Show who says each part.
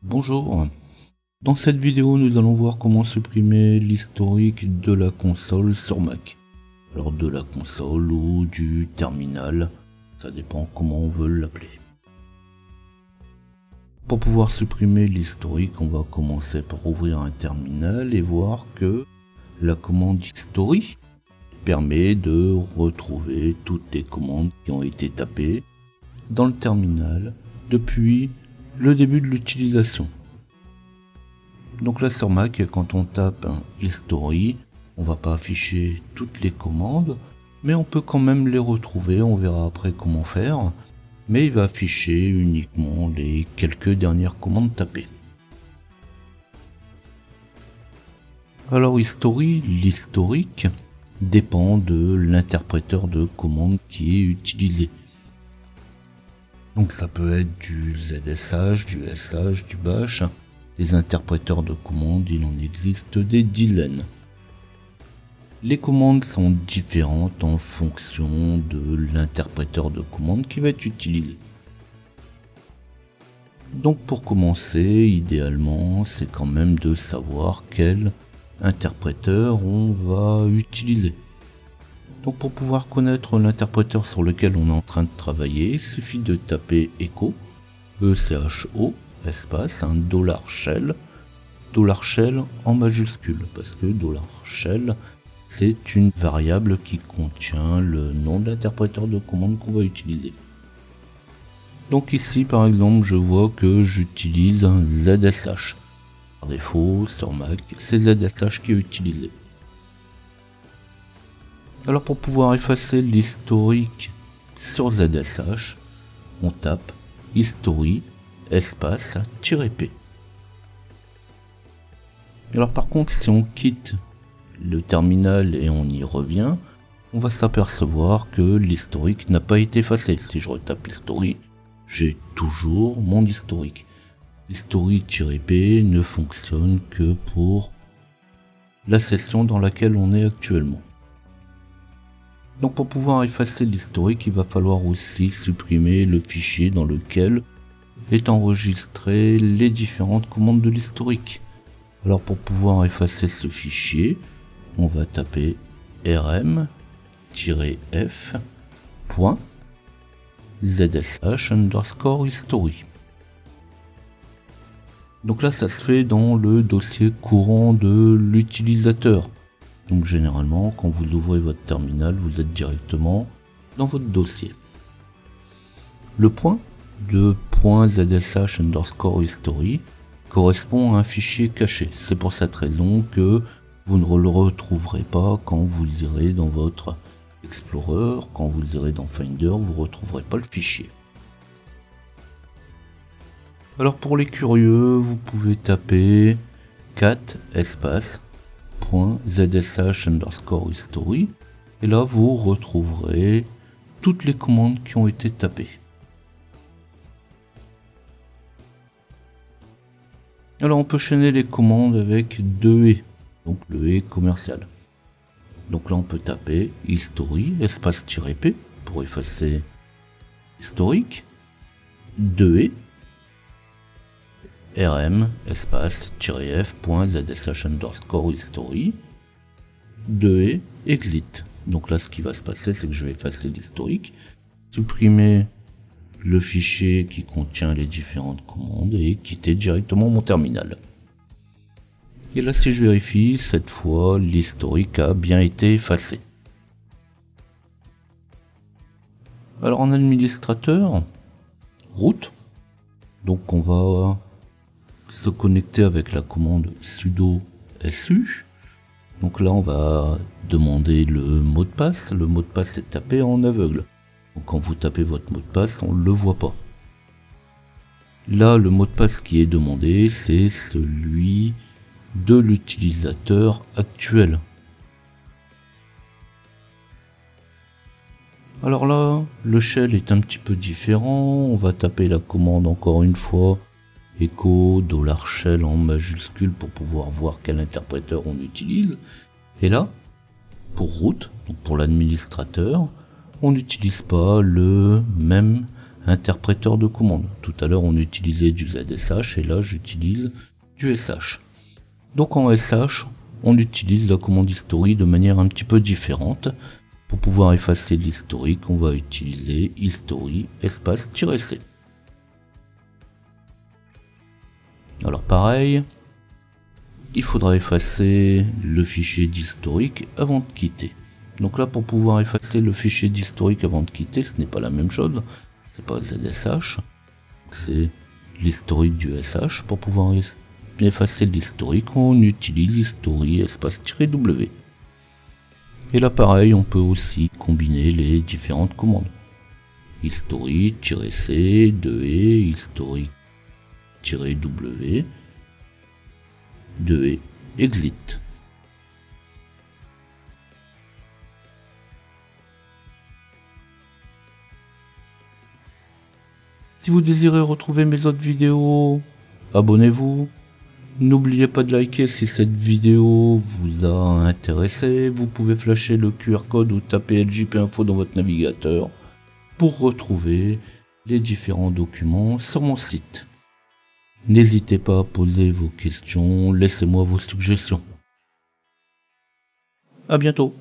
Speaker 1: Bonjour, dans cette vidéo nous allons voir comment supprimer l'historique de la console sur Mac. Alors de la console ou du terminal, ça dépend comment on veut l'appeler. Pour pouvoir supprimer l'historique, on va commencer par ouvrir un terminal et voir que la commande history permet de retrouver toutes les commandes qui ont été tapées dans le terminal depuis le début de l'utilisation. Donc là sur Mac, quand on tape un history, on va pas afficher toutes les commandes, mais on peut quand même les retrouver, on verra après comment faire, mais il va afficher uniquement les quelques dernières commandes tapées. Alors history, l'historique dépend de l'interpréteur de commande qui est utilisé. Donc ça peut être du ZSH, du SH, du Bash. Les interpréteurs de commandes, il en existe des dizaines. Les commandes sont différentes en fonction de l'interpréteur de commande qui va être utilisé. Donc pour commencer, idéalement, c'est quand même de savoir quel interpréteur on va utiliser. Donc pour pouvoir connaître l'interpréteur sur lequel on est en train de travailler, il suffit de taper echo, ECHO, espace, un $shell en majuscule, parce que $shell c'est une variable qui contient le nom de l'interpréteur de commande qu'on va utiliser. Donc ici par exemple je vois que j'utilise un ZSH. Par défaut sur Mac c'est ZSH qui est utilisé. Alors pour pouvoir effacer l'historique sur ZSH, on tape history espace -p. Alors par contre si on quitte le terminal et on y revient, on va s'apercevoir que l'historique n'a pas été effacé. Si je retape history, j'ai toujours mon historique. History-p ne fonctionne que pour la session dans laquelle on est actuellement. Donc pour pouvoir effacer l'historique, il va falloir aussi supprimer le fichier dans lequel est enregistré les différentes commandes de l'historique. Alors pour pouvoir effacer ce fichier, on va taper rm-f.zsh_history. Donc là ça se fait dans le dossier courant de l'utilisateur. Donc généralement, quand vous ouvrez votre terminal, vous êtes directement dans votre dossier. Le point de .zsh_history correspond à un fichier caché. C'est pour cette raison que vous ne le retrouverez pas quand vous irez dans votre Explorer, quand vous irez dans Finder, vous ne retrouverez pas le fichier. Alors pour les curieux, vous pouvez taper cat espace .zsh_history et là vous retrouverez toutes les commandes qui ont été tapées. Alors on peut chaîner les commandes avec deux et, donc le et commercial. Donc là on peut taper history espace -p pour effacer historique, 2 et rm espace-f.zsh_history 2 et exit. Donc là ce qui va se passer c'est que je vais effacer l'historique, supprimer le fichier qui contient les différentes commandes et quitter directement mon terminal. Et là si je vérifie, cette fois l'historique a bien été effacé. Alors en administrateur, root, donc on va se connecter avec la commande sudo su. Donc là on va demander le mot de passe. Le mot de passe est tapé en aveugle. Donc quand vous tapez votre mot de passe, on ne le voit pas. Là le mot de passe qui est demandé, c'est celui de l'utilisateur actuel. Alors là, le shell est un petit peu différent. On va taper la commande encore une fois. Echo $shell en majuscule pour pouvoir voir quel interpréteur on utilise. Et là, pour root, donc pour l'administrateur, on n'utilise pas le même interpréteur de commande. Tout à l'heure on utilisait du ZSH et là j'utilise du SH. Donc en SH, on utilise la commande history de manière un petit peu différente. Pour pouvoir effacer l'historique, on va utiliser history espace -c. Alors pareil, il faudra effacer le fichier d'historique avant de quitter. Donc là, pour pouvoir effacer le fichier d'historique avant de quitter, ce n'est pas la même chose. C'est pas ZSH, c'est l'historique du SH. Pour pouvoir effacer l'historique, on utilise history espace -w. Et là pareil, on peut aussi combiner les différentes commandes. History-c, 2e, history-w, 2e, exit. Si vous désirez retrouver mes autres vidéos, abonnez-vous. N'oubliez pas de liker si cette vidéo vous a intéressé. Vous pouvez flasher le QR code ou taper LJP Info dans votre navigateur pour retrouver les différents documents sur mon site. N'hésitez pas à poser vos questions, laissez-moi vos suggestions. À bientôt.